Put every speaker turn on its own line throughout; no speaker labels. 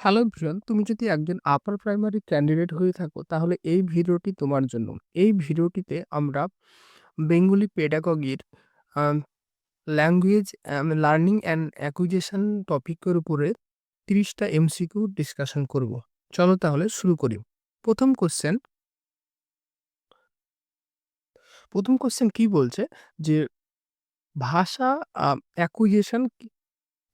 Hello everyone, তুমি যদি একজন আপার প্রাইমারি ক্যান্ডিডেট হয়ে থাকো তাহলে এই ভিডিওটি তোমার জন্য। এই ভিডিওটিতে আমরা বেঙ্গলি পেডাগগির আম ল্যাঙ্গুয়েজ লার্নিং অ্যান্ড অ্যাকুইজিশন টপিকের উপরে ৩০ টা এমসিকিউ ডিসকাশন করব। চলো তাহলে শুরু করি। প্রথম কোয়েশ্চেন, প্রথম কোয়েশ্চেন কি বলছে যে ভাষা অ্যাকুইজিশন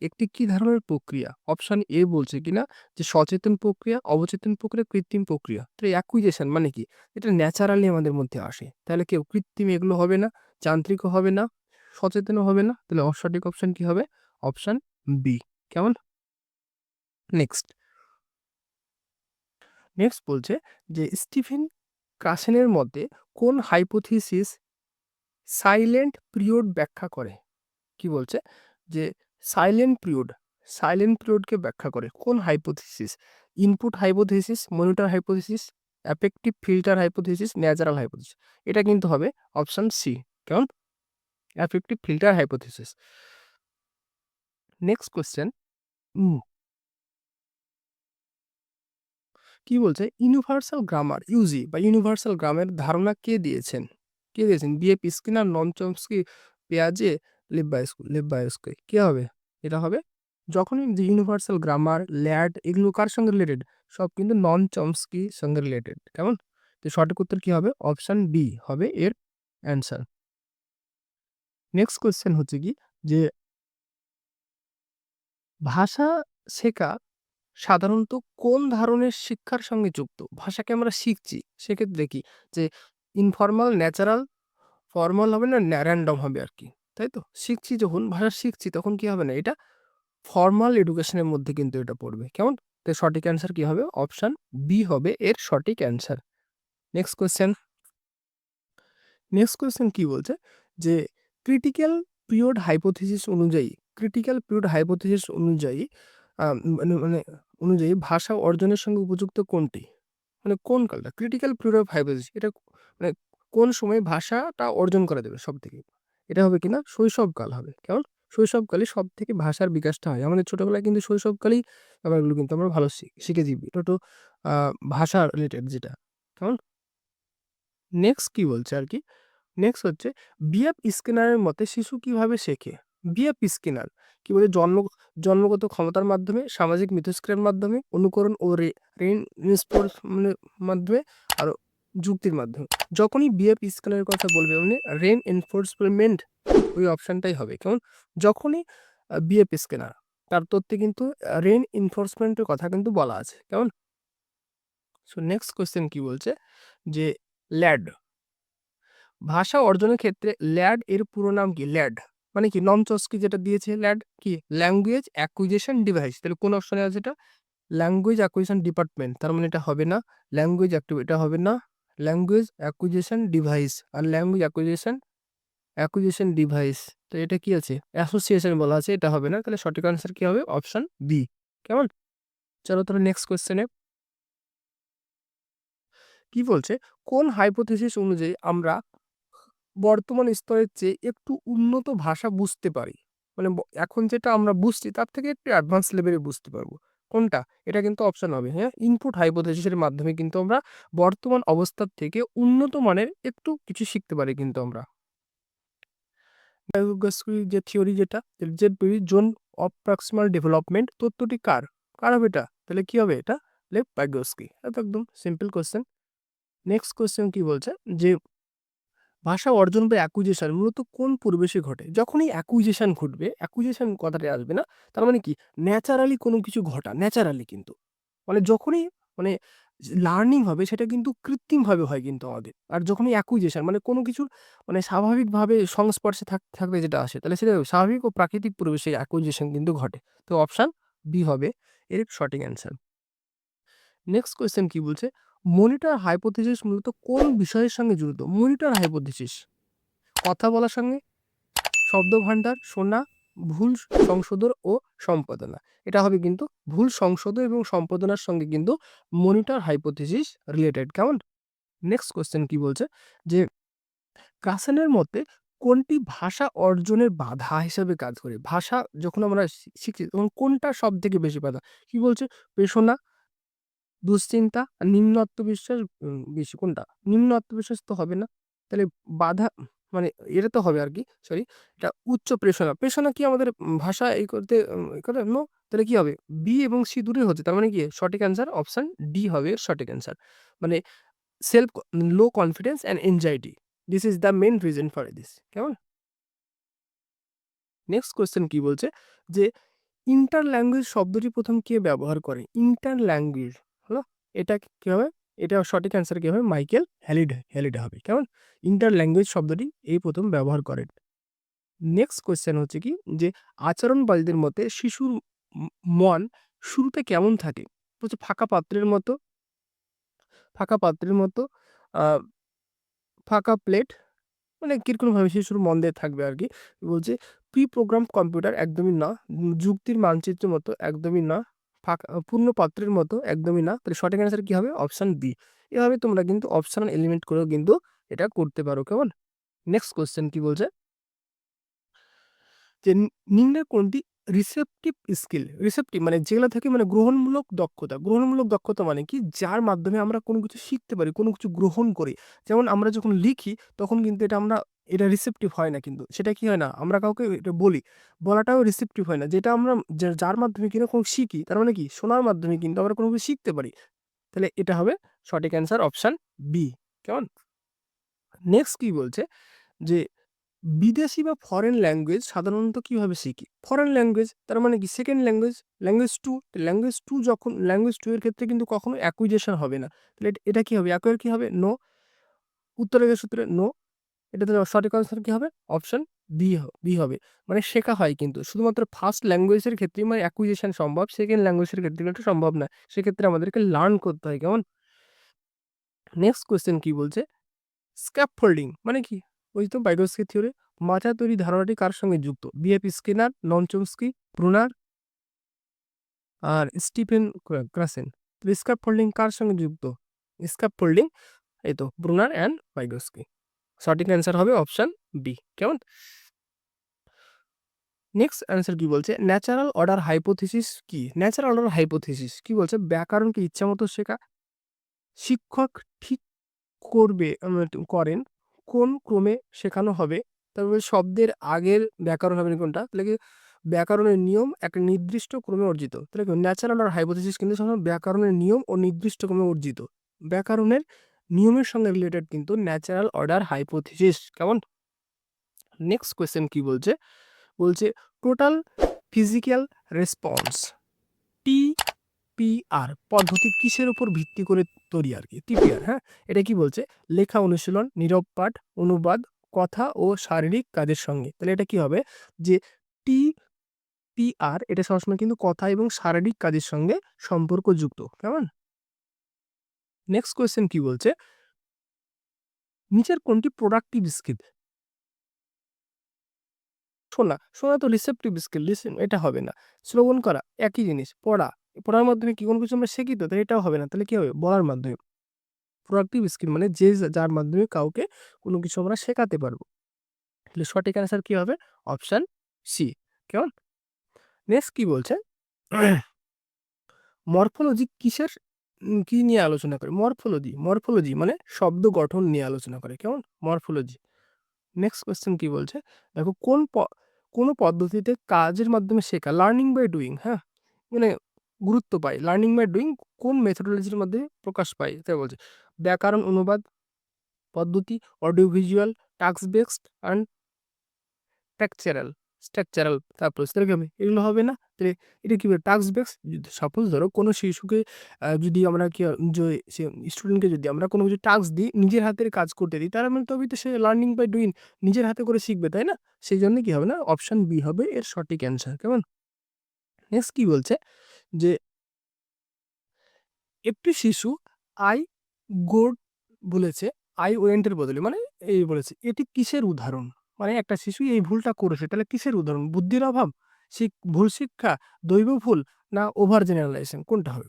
একটি কি ধরনের প্রক্রিয়া? অপশন এ বলছে কিনা যে সচেতন প্রক্রিয়া, অবচেতন প্রক্রিয়া, কৃত্রিম প্রক্রিয়া। তো অ্যাকুইজিশন মানে কি? এটা ন্যাচারালি আমাদের মধ্যে আসে। তাহলে কেউ কৃত্রিম এগুলো হবে না, যান্ত্রিকও হবে না, সচেতনও হবে না। তাহলে সঠিক অপশন কি হবে? Option B. কেমন? নেক্সট, নেক্সট বলছে যে স্টিফেন কাসেনের মতে কোন হাইপোথিসিস সাইলেন্ট পিরিয়ড ব্যাখ্যা করে? কি বলছে যে সাইলেন্ট পিরিয়ড, সাইলেন্ট পিরিয়ডকে ব্যাখ্যা করে কোন hypothesis? Input hypothesis, monitor hypothesis, affective filter hypothesis, natural hypothesis. এটা কিন্তু হবে অপশন সি। কেমন? Affective filter hypothesis. Next question, কি বলছে ইউনিভার্সাল গ্রামার ইউজি বা ইউনিভার্সাল গ্রামের ধারণা কে দিয়েছেন? কে দিয়েছেন? বিএফ স্কিনার, নন চমস্কি, পেয়াজে, লেব্বায়স্কি। কে হবে? এটা হবে যখনই যে ইউনিভার্সাল গ্রামার, ল্যাড এগুলো কার সঙ্গে রিলেটেড? সব কিন্তু নন চমস্কি সঙ্গে রিলেটেড। কেমন? তো সঠিক উত্তর কি হবে? অপশন বি হবে এর অ্যান্সার। নেক্সট কোয়েশ্চেন হচ্ছে কি যে ভাষা শেখা সাধারণত কোন ধরনের শিক্ষার সঙ্গে যুক্ত? ভাষাকে আমরা শিখছি, সেক্ষেত্রে কি যে ইনফরমাল, ন্যাচারাল, ফরমাল হবে না র‍্যান্ডম হবে আরকি। তাই তো? শিখছি যখন, ভাষা শিখছি তখন কি হবে না? এটা ফরমাল এডুকেশনের মধ্যে কিন্তু এটা পড়বে। কেমন? তো সঠিক অ্যান্সার কি হবে? অপশন বি হবে এর সঠিক answer. Next question, next question কি বলছে যে ক্রিটিক্যাল পিরিয়ড হাইপোথিসিস অনুযায়ী, ক্রিটিক্যাল পিরিয়ড হাইপোথিসিস অনুযায়ী মানে মানে অনুযায়ী ভাষা অর্জনের সঙ্গে উপযুক্ত কোনটি? মানে কোন কালটা? ক্রিটিক্যাল পিরিয়ড অফ হাইপোথিসিস এটা মানে কোন সময় ভাষাটা অর্জন করা যাবে সবথেকে? এটা হবে কিনা শৈশবকাল হবে। কেমন? শৈশবকালে সবথেকে ভাষার বিকাশটা হয়। আমাদের ছোটবেলায় কিন্তু শৈশবকালেই ব্যাপারগুলো কিন্তু আমরা ভালো শিখেছি। এটা তো আ ভাষা রিলেটেড যেটা। কেমন? নেক্সট কি বলছে আরকি? নেক্সট হচ্ছে বিএফ স্কিনারের মতে শিশু কিভাবে শেখে? বিএফ স্কিনার কি বলে জন্মগত ক্ষমতার মাধ্যমে, সামাজিক মিথস্ক্রিয়ার মাধ্যমে, অনুকরণ ও রেইনফোর্স মাধ্যমে আর যুক্তির মাধ্যমে। যখনই বিএফ স্কিনারের কথা বলবে মানে রেইনফোর্সমেন্ট ওই অপশনটাই হবে। কেমন? যখনই বিএফ স্কিনার তার তথ্যে কিন্তু রেইনফোর্সমেন্ট এর কথা কিন্তু বলা আছে। কেমন? সো নেক্সট কোয়েশ্চেন কি বলছে যে ল্যাড ভাষা অর্জনের ক্ষেত্রে ল্যাড এর পুরো নাম কি? ল্যাড মানে কি? নমচস্কি যেটা দিয়েছে ল্যাড কি? Language acquisition device. তাহলে কোন অপশনে আছে এটা? Language acquisition department. তার মানে এটা হবে না। এটা হবে না। ল্যাঙ্গুয়েজ অ্যাকুইজিশন ডিভাইস আর ল্যাঙ্গুয়েজ অ্যাকুইজিশন ডিভাইস। তো এটা কি আছে? অ্যাসোসিয়েশন বলা আছে, এটা হবে না। তাহলে সঠিক আনসার কি হবে? Option B. কেমন? চলো তাহলে নেক্সট কোয়েশ্চেনে কি বলছে? কোন হাইপোথিসিস অনুযায়ী আমরা বর্তমান স্তরের চেয়ে একটু উন্নত ভাষা বুঝতে পারি? মানে এখন যেটা আমরা বুঝছি তার থেকে একটু অ্যাডভান্স লেভেলে বুঝতে পারবো। কোনটা? এটা কিন্তু অপশন হবে, হ্যাঁ? ইনপুট হাইপোথিসিস এর মাধ্যমে কিন্তু আমরা বর্তমান অবস্থার থেকে উন্নত মানের একটু কিছু শিখতে পারি কিন্তু আমরা। Vygotsky যে থিওরি যেটা যে জোন অফ প্রক্সিমাল ডেভেলপমেন্ট তত্ত্বটি কার? কার হবে এটা? তাহলে কি হবে এটা? Lev Vygotsky। এটা একদম সিম্পল কোয়েশ্চেন। নেক্সট কোয়েশ্চেন কি বলছে যে ভাষা অর্জন বা অ্যাকুইজিশন মূলত কোন পরিবেশে ঘটে? যখনই অ্যাকুইজিশন ঘটবে, অ্যাকুইজিশন কথাটা আসবে না। তার মানে কি? ন্যাচারালি কোনো কিছু ঘটা, ন্যাচারালি কিন্তু। মানে যখনই মানে লার্নিং হবে সেটা কিন্তু কৃত্রিমভাবে হয় কিন্তু আমাদের। আর যখনই অ্যাকুইজিশন মানে কোনো কিছুর মানে স্বাভাবিকভাবে সংস্পর্শে থাকলে যেটা আসে তাহলে সেটা স্বাভাবিক ও প্রাকৃতিক পরিবেশে অ্যাকুইজিশন কিন্তু ঘটে। তো অপশন বি হবে এর সঠিক অ্যান্সার। নেক্সট কোয়েশ্চেন কি বলছে? মনিটর হাইপোথিসিস মূলত কোন বিষয়ের সঙ্গে জড়িত? মনিটর হাইপোথিসিস কথা বলার সঙ্গে, শব্দভান্ডার, শোনা, ভুল সংশোধন ও সম্পাদনা। এটা হবে কিন্তু ভুল সংশোধন এবং সম্পাদনার সঙ্গে কিন্তু মনিটর হাইপোথিসিস রিলেটেড। কেমন? নেক্সট কোয়েশ্চেন কি বলছে? যে কাসেনের মতে কোনটি ভাষা অর্জনের বাধা হিসেবে কাজ করে? ভাষা যখন আমরা শিখছি তখন কোনটা সবথেকে বেশি বাধা? কি বলছে? পেশনা, দুশ্চিন্তা, আর নিম্ন আত্মবিশ্বাস বেশি কোনটা? নিম্ন আত্মবিশ্বাস তো হবে না। তাহলে বাধা মানে এটা তো হবে আরকি। সরি। এটা উচ্চ প্রেষণা। প্রেষণা কি আমাদের ভাষা এই করতে ই করে? নো। তাহলে কি হবে? বি এবং সি দূরেই হচ্ছে। তার মানে কি? সঠিক অ্যান্সার অপশন ডি হবে এর সঠিক অ্যান্সার। মানে self low confidence and anxiety. This is the main reason for this. কেমন? নেক্সট কোয়েশ্চেন কি বলছে? যে ইন্টার ল্যাঙ্গুয়েজ শব্দটি ১ম কে ব্যবহার করে? ইন্টার ল্যাঙ্গুয়েজ হলো এটা কি হবে? এটা সঠিক অ্যান্সার কি হবে? মাইকেল হ্যালিডে হবে। কেমন? ইন্টার ল্যাঙ্গুয়েজ শব্দটি এই ১ম ব্যবহার করেন। নেক্সট কোয়েশ্চেন হচ্ছে কি? যে আচরণবাদীদের মতে শিশুর ম মন শুরুতে কেমন থাকে? বলছে ফাঁকা পাত্রের মতো, আ ফাঁকা প্লেট মানে কিরকমভাবে শিশুর মন দিয়ে থাকবে আরকি। বলছে প্রি প্রোগ্রাম কম্পিউটার একদমই না। যুক্তির মানচিত্রের মতো একদমই না। পূর্ণ পাত্রের মতো একদমই না। তাহলে সঠিক অ্যান্সার কি হবে? Option B. এভাবে তোমরা কিন্তু অপশনাল এলিমেন্ট করেও কিন্তু এটা করতে পারো। কেমন? নেক্সট কোয়েশ্চেন কি বলছে? যে নিম্নের কোনটি রিসেপটিভ স্কিল? রিসেপটিভ মানে যেগুলা থেকে মানে গ্রহণমূলক দক্ষতা। গ্রহণমূলক দক্ষতা মানে কি? যার মাধ্যমে আমরা কোনো কিছু শিখতে পারি, কোনো কিছু গ্রহণ করি। যেমন আমরা যখন লিখি তখন কিন্তু এটা রিসেপটিভ হয় না কিন্তু। সেটা কি হয় না? আমরা কাউকে এটা বলি। বলাটাও রিসেপটিভ হয় না। যেটা আমরা যার মাধ্যমে কিনা কোনো শিখি তার মানে কি? শোনার মাধ্যমে কিন্তু আমরা কোনো কিছু শিখতে পারি। তাহলে এটা হবে সঠিক অ্যান্সার অপশন বি। কেমন? নেক্সট কি বলছে? যে বিদেশী বা ফরেন ল্যাঙ্গুয়েজ সাধারণত কিভাবে শিখি? ফরেন ল্যাঙ্গুয়েজ তার মানে কি সেকেন্ড ল্যাঙ্গুয়েজ, ল্যাঙ্গুয়েজ 2 এর ক্ষেত্রে কিন্তু কখনো অ্যাকুইজিশন হবে না। তাহলে এটা কি হবে? অ্যাকোয়ার কি হবে? নো। উত্তরের সূত্রে নো। এটাতে সঠিক আনসার কি হবে? অপশন বি হবে। মানে শেখা হয় কিন্তু। শুধুমাত্র ফার্স্ট ল্যাঙ্গুয়েজ এর ক্ষেত্রেই মানে অ্যাকুইজিশন সম্ভব। সেকেন্ড ল্যাঙ্গুয়েজ এর ক্ষেত্রে কিন্তু সম্ভব না। সেক্ষেত্রে আমাদেরকে লার্ন করতে হয়। কেমন? নেক্সট কোয়েশ্চেন কি বলছে? স্ক্যাফফোল্ডিং মানে কি? ওই তো বাইগোস্কি থিওরি। মাথা তৈরি ধারণাটি কার সঙ্গে যুক্ত? বিএফ স্কিনার, নন চমস্কি, ব্রুনার আর স্টিফেন ক্রাসেন। তো স্ক্যাফফোল্ডিং কার সঙ্গে যুক্ত? স্ক্যাফফোল্ডিং এই তো ব্রুনার অ্যান্ড বাইগোস্কি। সঠিক অ্যান্সার হবে অপশন বি। কেমন? নেক্সট অ্যান্সার কি বলছে? ন্যাচারাল অর্ডার হাইপোথিসিস কি? ন্যাচারাল অর্ডার হাইপোথিসিস কি বলছে? ব্যাকরণকে ইচ্ছামত শেখা। শিক্ষক ঠিক করেন কোন ক্রমে শেখানো হবে। তারপরে শব্দের আগের ব্যাকরণ হবে না কোনটা? তাহলে কি ব্যাকরণের নিয়ম একটা নির্দিষ্ট ক্রমে অর্জিত। তাহলে কি ন্যাচারাল আর হাইপোথিসিস কিন্তু সবসময় ব্যাকরণের নিয়ম ও নির্দিষ্ট ক্রমে অর্জিত। ব্যাকরণের নিয়মের সঙ্গে রিলেটেড কিন্তু ন্যাচারাল অর্ডার হাইপোথিসিস। কেমন? নেক্সট কোয়েশ্চেন কি বলছে? বলছে টোটাল ফিজিক্যাল রেসপন্স টিপিআর পদ্ধতি কিসের উপর ভিত্তি করে তৈরি আরকি? টিপিআর, হ্যাঁ? এটা কি বলছে? লেখা অনুশীলন, নীরব পাঠ, অনুবাদ, কথা ও শারীরিক কাজের সঙ্গে। তাহলে এটা কি হবে? যে টিপিআর এটা সবসময় কিন্তু কথা এবং শারীরিক কাজের সঙ্গে সম্পর্কযুক্ত। কেমন? নেক্সট কোয়েশ্চেন কি বলছে? নিচের কোনটি প্রোডাক্টিভ স্কিল? শোনা তো রিসেপটিভ স্কিল, লিসেন এটা হবে না। শ্রবণ করা একই জিনিস। পড়া, পড়ার মাধ্যমে কি কোনো কিছু আমরা শিখি তো? তাহলে এটাও হবে না। তাহলে কি হবে? বলার মাধ্যমে। প্রোডাক্টিভ স্কিল মানে যার মাধ্যমে কাউকে কোনো কিছু আমরা শেখাতে পারবো। তাহলে সঠিক অ্যান্সার কি হবে? Option C. কেমন? নেক্সট কি বলছে? মরফোলজি কি নিয়ে আলোচনা করে? মরফোলজি মানে শব্দ গঠন নিয়ে আলোচনা করে। কেমন? মরফোলজি। নেক্সট কোয়েশ্চেন কি বলছে? দেখো কোন পদ্ধতিতে কাজের মাধ্যমে শেখা লার্নিং বাই ডুইং, হ্যাঁ? মানে গুরুত্ব পায়। লার্নিং বাই ডুইং কোন মেথোডোলজির মধ্যে প্রকাশ পায়? তাই বলছে। ব্যাকরণ অনুবাদ পদ্ধতি, audio visual, task based and structural তারপর সেরকমই এগুলো হবে না। তাহলে এটা কি হবে? টাস্ক বেসড সাপোজ ধরো কোনো শিশুকে যদি আমরা কি যে সে স্টুডেন্টকে যদি আমরা কোনো কিছু টাস্ক দিই, নিজের হাতের কাজ করতে দিই, তার মানে তবেই তো সে লার্নিং বাই ডুইং নিজের হাতে করে শিখবে, তাই না? সেইজন্য কি হবে না? অপশন বি হবে এর সঠিক অ্যান্সার। কেমন? নেক্সট কি বলছে? যে একটি শিশু I গোড বলেছে I ওয়েন্ট এর বদলে মানে এই বলেছে। এটি কিসের উদাহরণ? মানে একটা শিশু এই ভুলটা করেছে। তাহলে কিসের উদাহরণ? বুদ্ধির অভাব, ভুল শিক্ষা, দৈব ভুল না ওভার জেনারেলাইজেশন কোনটা হবে?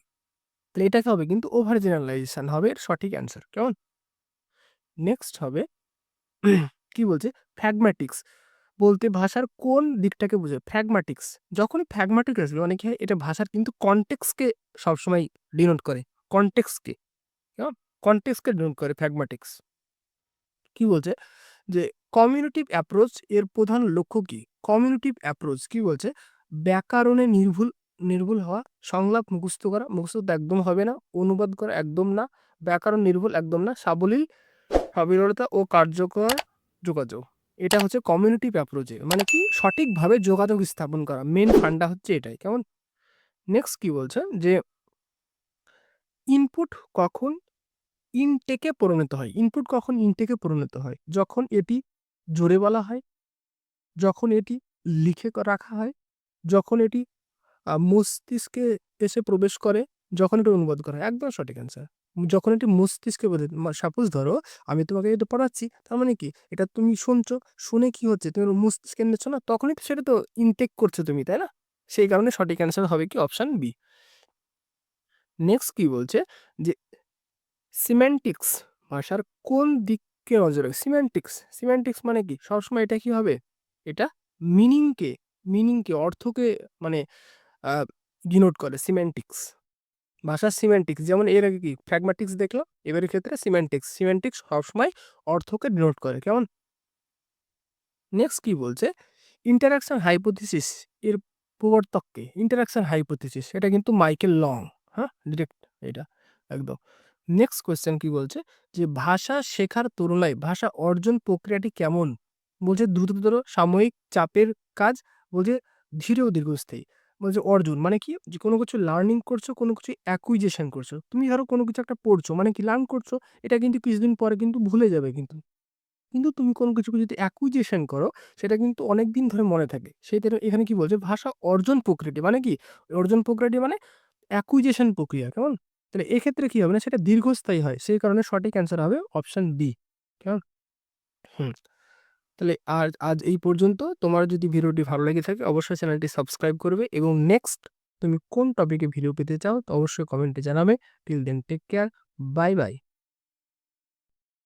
তাহলে এটাকে হবে কিন্তু ওভার জেনারেলাইজেশন হবে এর সঠিক অ্যান্সার। কেমন? নেক্সট হবে কি বলছে? ফ্র্যাগম্যাটিক্স বলতে ভাষার কোন দিকটাকে বোঝায়? ফ্র্যাগম্যাটিক্স। যখনই ফ্র্যাগম্যাটিক আসবে মানে কি হয়? এটা ভাষার কিন্তু কনটেক্সটকে সবসময় ডিনোট করে। কনটেক্সটকে, কেমন? কনটেক্সটকে ডিনোট করে ফ্র্যাগম্যাটিক্স। কি বলছে? যে কমিউনিটিভ অ্যাপ্রোচ এর প্রধান লক্ষ্য কি? কমিউনিটিভ অ্যাপ্রোচ কি বলছে? ব্যাকরণে নির্ভুল হওয়া, সংলাপ মুখস্থ করা, মুখস্থ তো একদম হবে না, অনুবাদ করা একদম না, ব্যাকরণ নির্ভুল একদম না, সাবলীলতা ও কার্যকর যোগাযোগ। এটা হচ্ছে কমিউনিটিভ অ্যাপ্রোচে মানে কি সঠিকভাবে যোগাযোগ স্থাপন করা। মেন ফান্ডা হচ্ছে এটাই। কেমন? নেক্সট কি বলছে? যে ইনপুট কখন ইনটেকে পরিণত হয়? ইনপুট কখন ইনটেকে পরিণত হয়? যখন এটি জোরে বলা হয়, যখন এটি লিখে রাখা হয়, যখন এটি মস্তিষ্কে এসে প্রবেশ করে, যখন এটা অনুবাদ করা হয়। একদম সঠিক অ্যান্সার। যখন এটি মস্তিষ্কে সাপোজ ধরো আমি তোমাকে এটা পড়াচ্ছি, তার মানে কি? এটা তুমি শুনছো, শুনে কি হচ্ছে? তুমি মস্তিষ্কে নিচ্ছ না? তখনই তো সেটা তো ইনটেক করছো তুমি, তাই না? সেই কারণে সঠিক অ্যান্সার হবে কি? Option B. নেক্সট কি বলছে? যে সিম্যান্টিক্স ভাষার কোন দিককে নজর রাখে? সিম্যান্টিক্স মানে কি? সবসময় এটা কি হবে? এটা মিনিংকে অর্থকে মানে ডিনোট করে সিম্যান্টিক্স। ভাষার সিম্যান্টিক্স যেমন এর আগে কি ফ্র্যাগম্যাটিক্স দেখলো, এবারের ক্ষেত্রে সিম্যান্টিক্স সবসময় অর্থকে ডিনোট করে। কেমন? নেক্সট কি বলছে? ইন্টারাকশন হাইপোথিসিস এর প্রবর্তককে। ইন্টারাকশন হাইপোথিসিস এটা কিন্তু মাইকেল লং। হ্যাঁ, ডিরেক্ট এটা একদম। নেক্সট কোয়েশ্চেন কি বলছে? যে ভাষা শেখার তুলনায় ভাষা অর্জন প্রক্রিয়াটি কেমন? বলছে দ্রুততর, সাময়িক, চাপের কাজ, বলছে ধীরে ও দীর্ঘস্থায়ী। বলছে অর্জন মানে কি? যে কোনো কিছু লার্নিং করছো, কোনো কিছু অ্যাকুইজিশন করছো। তুমি ধরো কোনো কিছু একটা পড়ছো মানে কি লার্ন করছো, এটা কিন্তু কিছুদিন পরে কিন্তু ভুলে যাবে কিন্তু। কিন্তু তুমি কোনো কিছুকে যদি অ্যাকুইজিশন করো, সেটা কিন্তু অনেকদিন ধরে মনে থাকে। সেটা এখানে কি বলছে? ভাষা অর্জন প্রক্রিয়াটি মানে কি? অর্জন প্রক্রিয়াটি মানে অ্যাকুইজিশন প্রক্রিয়া। কেমন? তাহলে এক্ষেত্রে কি হবে না? সেটা দীর্ঘস্থায়ী হয়। সেই কারণে সঠিক অ্যান্সার হবে অপশন ডি। কেমন? হুম। তাহলে আজ এই পর্যন্ত। তোমার যদি ভিডিওটি ভালো লেগে থাকে অবশ্যই চ্যানেলটি সাবস্ক্রাইব করবে এবং নেক্সট তুমি কোন টপিকে ভিডিও পেতে চাও তো অবশ্যই কমেন্টে জানাবে। Till then take care. Bye by.